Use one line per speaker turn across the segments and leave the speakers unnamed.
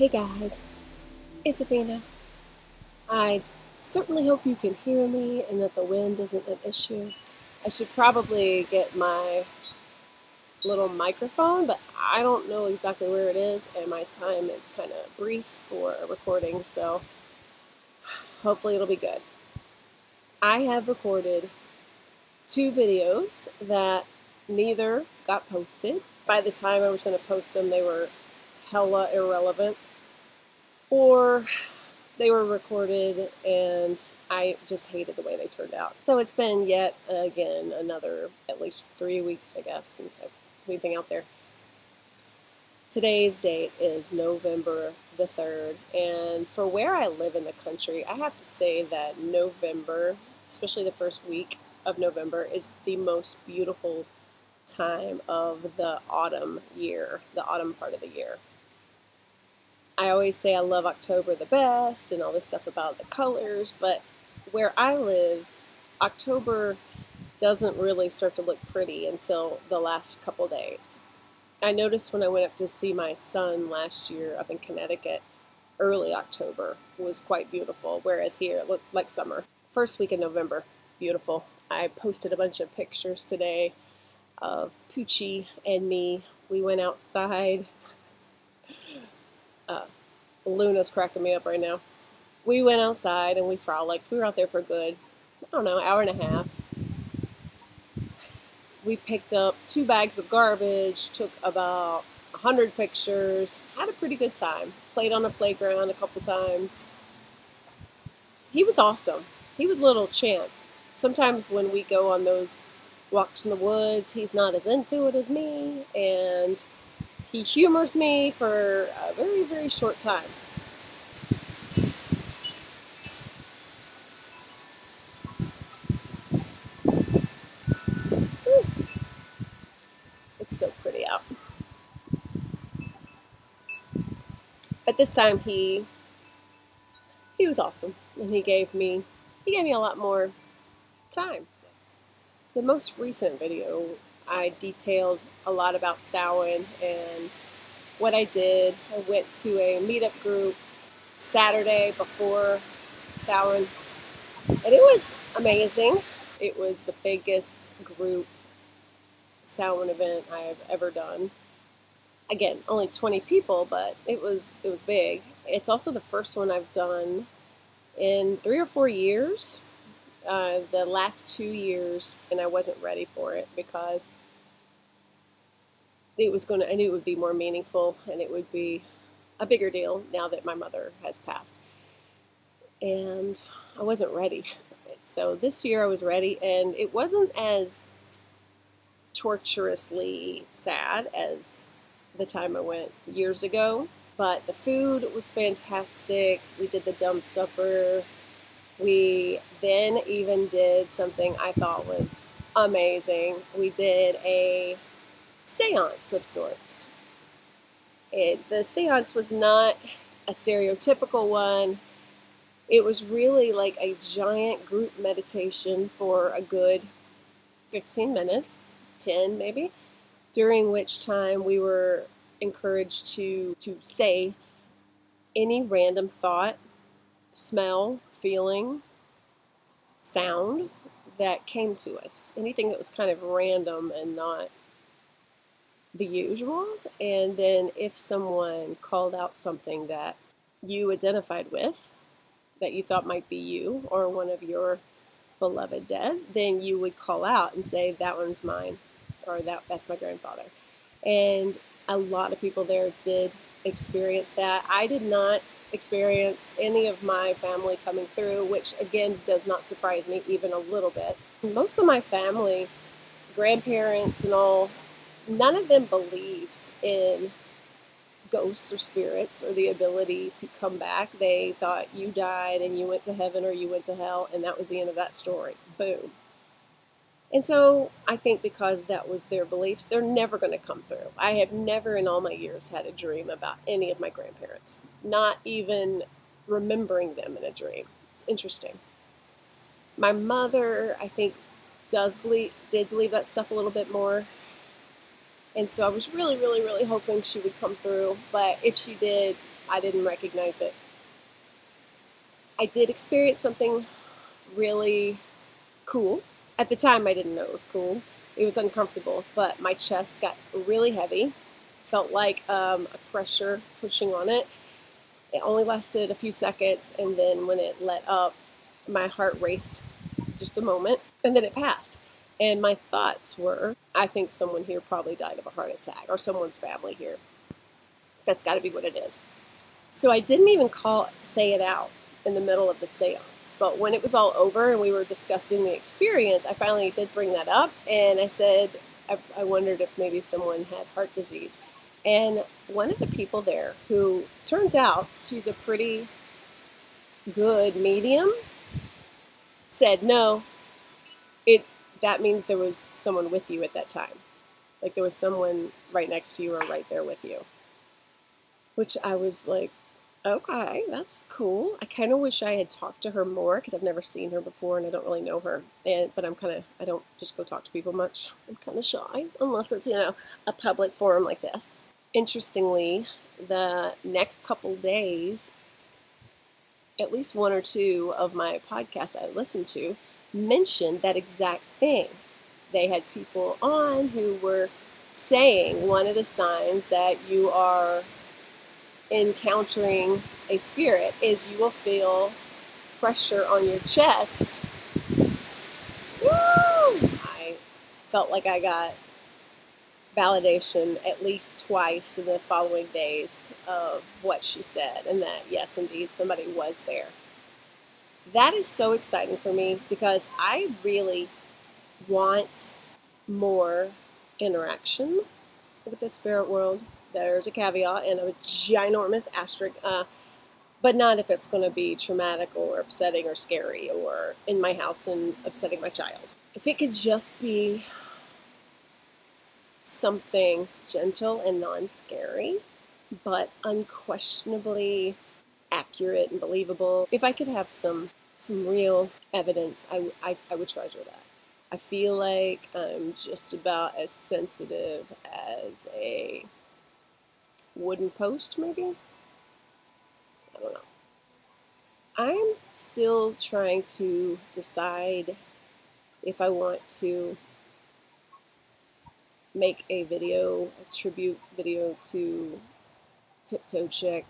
Hey guys, it's Athena. I certainly hope you can hear me and that the wind isn't an issue. I should probably get my little microphone, but I don't know exactly where it is, and my time is kind of brief for a recording, so hopefully it'll be good. I have recorded 2 videos that neither got posted. By the time I was going to post them, they were hella irrelevant, or they were recorded and I just hated the way they turned out. So it's been yet again another at least 3 weeks, I guess, since we've been out there. Today's date is November the 3rd, and for where I live in the country, I have to say that November, especially the first week of November, is the most beautiful time of the autumn year, the autumn part of the year. I always say I love October the best and all this stuff about the colors, but where I live, October doesn't really start to look pretty until the last couple days. I noticed when I went up to see my son last year up in Connecticut, early October was quite beautiful, whereas here it looked like summer. First week in November, beautiful. I posted a bunch of pictures today of Poochie and me. We went outside. Luna's cracking me up right now. We went outside and we frolicked. We were out there for a good, I don't know, hour and a half. We picked up 2 bags of garbage, took about 100 pictures, had a pretty good time. Played on the playground a couple times. He was awesome. He was a little champ. Sometimes when we go on those walks in the woods, he's not as into it as me, and he humors me for a very, very short time. Whew. It's so pretty out. But this time he was awesome, and he gave me a lot more time. So. The most recent video, I detailed a lot about Samhain and what I did. I went to a meetup group Saturday before Samhain, and it was amazing. It was the biggest group Samhain event I have ever done. Again, only 20 people, but it was big. It's also the first one I've done in 3 or 4 years. The last 2 years, and I wasn't ready for it because I knew it would be more meaningful and it would be a bigger deal now that my mother has passed. And I wasn't ready. So this year I was ready, and it wasn't as torturously sad as the time I went years ago, but the food was fantastic. We did the dumb supper. We then even did something I thought was amazing. We did a seance of sorts. The seance was not a stereotypical one. It was really like a giant group meditation for a good 15 minutes, 10 maybe, during which time we were encouraged to say any random thought, smell, feeling, sound that came to us. Anything that was kind of random and not the usual. And then if someone called out something that you identified with, that you thought might be you or one of your beloved dead, then you would call out and say, that one's mine, or that's my grandfather. And a lot of people there did experience that. I did not experience any of my family coming through, which again does not surprise me even a little bit. Most of my family, grandparents and all, none of them believed in ghosts or spirits or the ability to come back. They thought you died and you went to heaven or you went to hell, and that was the end of that story. Boom. And so I think because that was their beliefs, they're never going to come through. I have never in all my years had a dream about any of my grandparents, not even remembering them in a dream. It's interesting. My mother, I think, did believe that stuff a little bit more. And so I was really, really, really hoping she would come through. But if she did, I didn't recognize it. I did experience something really cool. At the time, I didn't know it was cool. It was uncomfortable, but my chest got really heavy. Felt like a pressure pushing on it. It only lasted a few seconds, and then when it let up, my heart raced just a moment, and then it passed. And my thoughts were, I think someone here probably died of a heart attack, or someone's family here. That's got to be what it is. So I didn't even say it out in the middle of the seance. But when it was all over and we were discussing the experience, I finally did bring that up. And I said, I wondered if maybe someone had heart disease. And one of the people there, who turns out she's a pretty good medium, said, no, that means there was someone with you at that time. Like there was someone right next to you or right there with you. Which I was like, okay, that's cool. I kind of wish I had talked to her more because I've never seen her before and I don't really know her. But I don't just go talk to people much. I'm kind of shy unless it's, a public forum like this. Interestingly, the next couple days, at least one or two of my podcasts I listened to mentioned that exact thing. They had people on who were saying one of the signs that you are encountering a spirit is you will feel pressure on your chest. Woo! I felt like I got validation at least twice in the following days of what she said, and that yes, indeed, somebody was there. That is so exciting for me because I really want more interaction with the spirit world. There's a caveat and a ginormous asterisk, but not if it's going to be traumatic or upsetting or scary or in my house and upsetting my child. If it could just be something gentle and non-scary, but unquestionably accurate and believable. If I could have some real evidence, I would treasure that. I feel like I'm just about as sensitive as a wooden post, maybe? I don't know. I'm still trying to decide if I want to make a tribute video to Tiptoe Chick.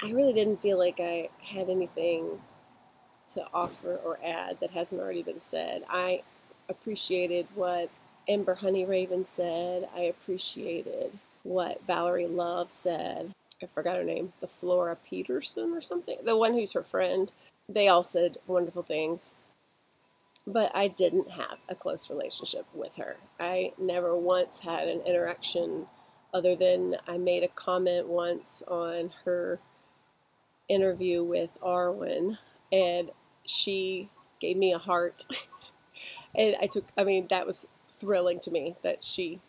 I really didn't feel like I had anything to offer or add that hasn't already been said. I appreciated what Ember Honeyraven said. I appreciated what Valerie Love said. I forgot her name. The Flora Peterson or something. The one who's her friend. They all said wonderful things. But I didn't have a close relationship with her. I never once had an interaction other than I made a comment once on her interview with Arwen, and she gave me a heart. And that was thrilling to me that she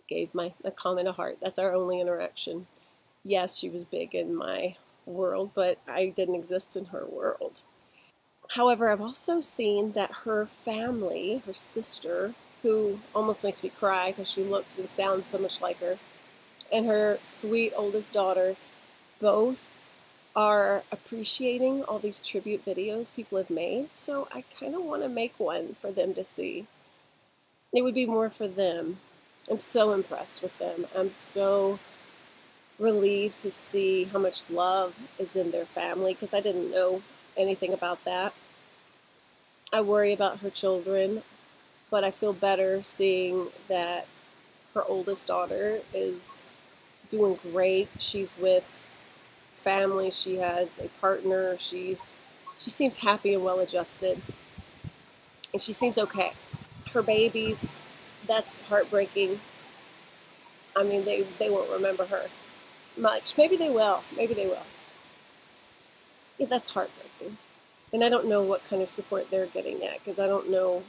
gave my comment a heart. That's our only interaction. Yes, she was big in my world, but I didn't exist in her world. However, I've also seen that her family, her sister, who almost makes me cry because she looks and sounds so much like her, and her sweet oldest daughter, both are appreciating all these tribute videos people have made. So I kind of want to make one for them to see. It would be more for them. I'm so impressed with them. I'm so relieved to see how much love is in their family because I didn't know anything about that. I worry about her children, but I feel better seeing that her oldest daughter is doing great. She's with family. She has a partner. She seems happy and well adjusted, and she seems okay. Her babies, that's heartbreaking. I mean, they won't remember her much. Maybe they will. Maybe they will. Yeah, that's heartbreaking. And I don't know what kind of support they're getting at because I don't know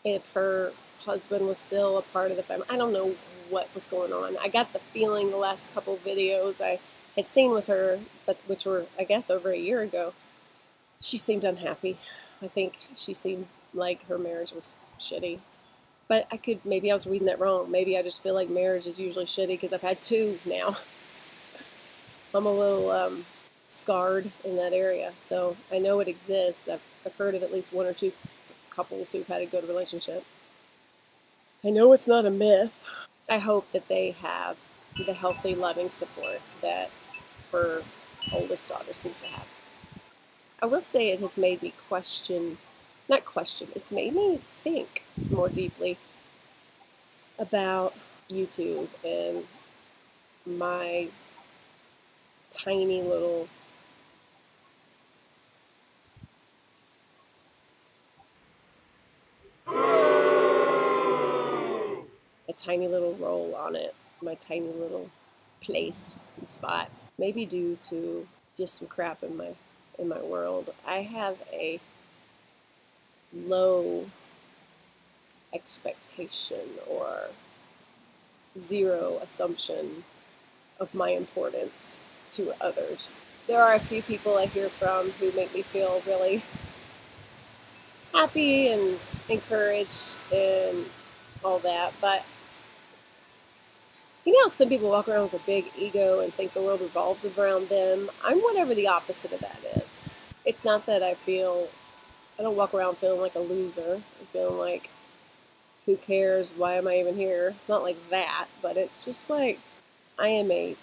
if her husband was still a part of the family. I don't know what was going on. I got the feeling the last couple of videos I had seen with her, which were, I guess, over a year ago, she seemed unhappy. I think she seemed like her marriage was shitty. But maybe I was reading that wrong. Maybe I just feel like marriage is usually shitty because I've had two now. I'm a little scarred in that area, so I know it exists. I've heard of at least one or two couples who've had a good relationship. I know it's not a myth. I hope that they have the healthy, loving support that her oldest daughter seems to have. I will say it has made me not question, it's made me think more deeply about YouTube and my tiny little role on it, my tiny little place and spot. Maybe due to just some crap in my world. I have a low expectation or zero assumption of my importance to others. There are a few people I hear from who make me feel really happy and encouraged and all that, but you know, some people walk around with a big ego and think the world revolves around them. I'm whatever the opposite of that is. It's not that I don't walk around feeling like a loser. I'm feeling like, who cares? Why am I even here? It's not like that, but it's just like I am a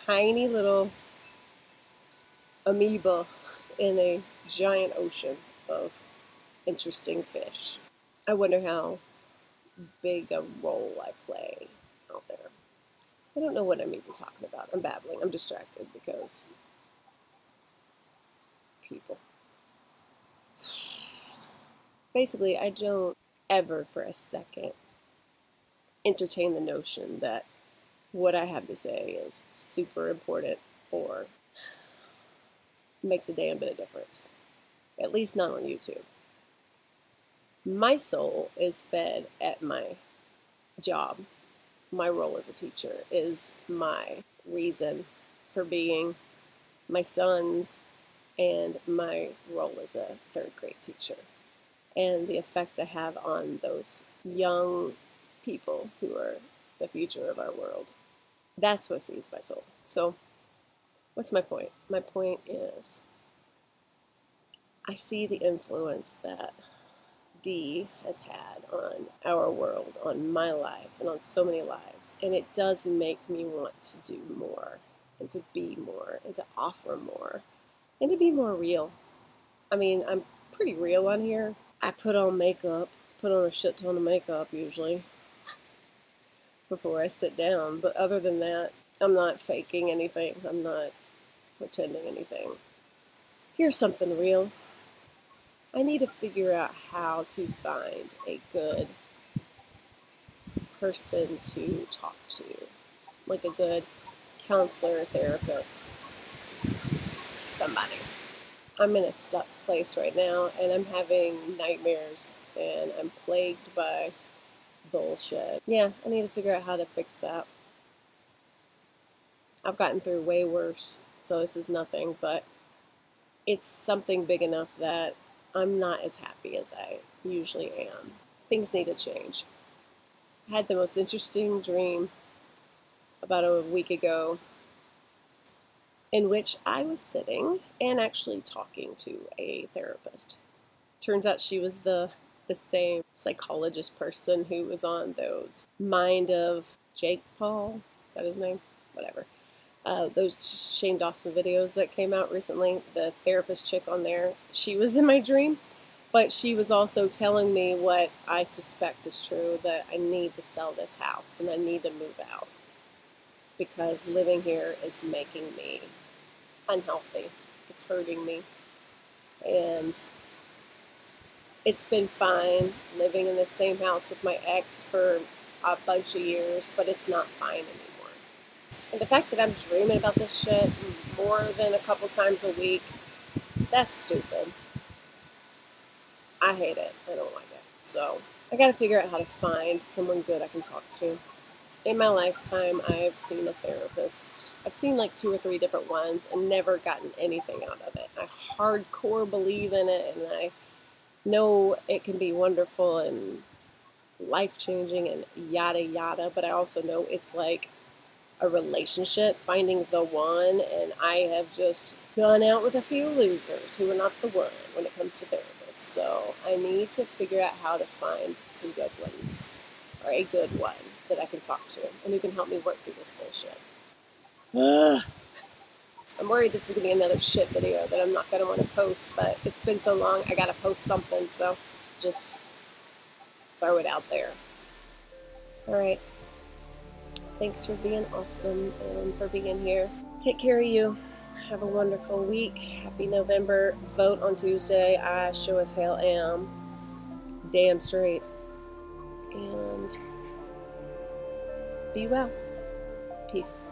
tiny little amoeba in a giant ocean of interesting fish. I wonder how big a role I play out there. I don't know what I'm even talking about. I'm babbling. I'm distracted because people. Basically, I don't ever for a second entertain the notion that what I have to say is super important or makes a damn bit of difference. At least not on YouTube. My soul is fed at my job. My role as a teacher is my reason for being. My son's and my role as a third grade teacher, and the effect I have on those young people who are the future of our world. That's what feeds my soul. So, what's my point? My point is I see the influence that D has had on our world, on my life, and on so many lives, and it does make me want to do more, and to be more, and to offer more, and to be more real. I mean, I'm pretty real on here. I put on makeup, put on a shit ton of makeup usually before I sit down, but other than that, I'm not faking anything. I'm not pretending anything. Here's something real. I need to figure out how to find a good person to talk to, like a good counselor, therapist, somebody. I'm in a stuck place right now, and I'm having nightmares, and I'm plagued by bullshit. Yeah, I need to figure out how to fix that. I've gotten through way worse, so this is nothing, but it's something big enough that I'm not as happy as I usually am. Things need to change. I had the most interesting dream about a week ago in which I was sitting and actually talking to a therapist. Turns out she was the same psychologist person who was on those Mind of Jake Paul, is that his name? Whatever. Those Shane Dawson videos that came out recently, the therapist chick on there, she was in my dream, but she was also telling me what I suspect is true, that I need to sell this house and I need to move out because living here is making me unhealthy. It's hurting me. And it's been fine living in the same house with my ex for a bunch of years, but it's not fine anymore. And the fact that I'm dreaming about this shit more than a couple times a week, that's stupid. I hate it. I don't like it. So I gotta figure out how to find someone good I can talk to. In my lifetime, I've seen a therapist. I've seen like 2 or 3 different ones and never gotten anything out of it. I hardcore believe in it, and I know it can be wonderful and life-changing and yada yada, but I also know it's like a relationship, finding the one, and I have just gone out with a few losers who are not the one when it comes to therapists. So I need to figure out how to find some good ones, or a good one that I can talk to and who can help me work through this bullshit. Ugh. I'm worried this is going to be another shit video that I'm not going to want to post, but it's been so long, I got to post something, so just throw it out there. Alright. Thanks for being awesome and for being here. Take care of you. Have a wonderful week. Happy November. Vote on Tuesday. I sure as hell am. Damn straight. And be well. Peace.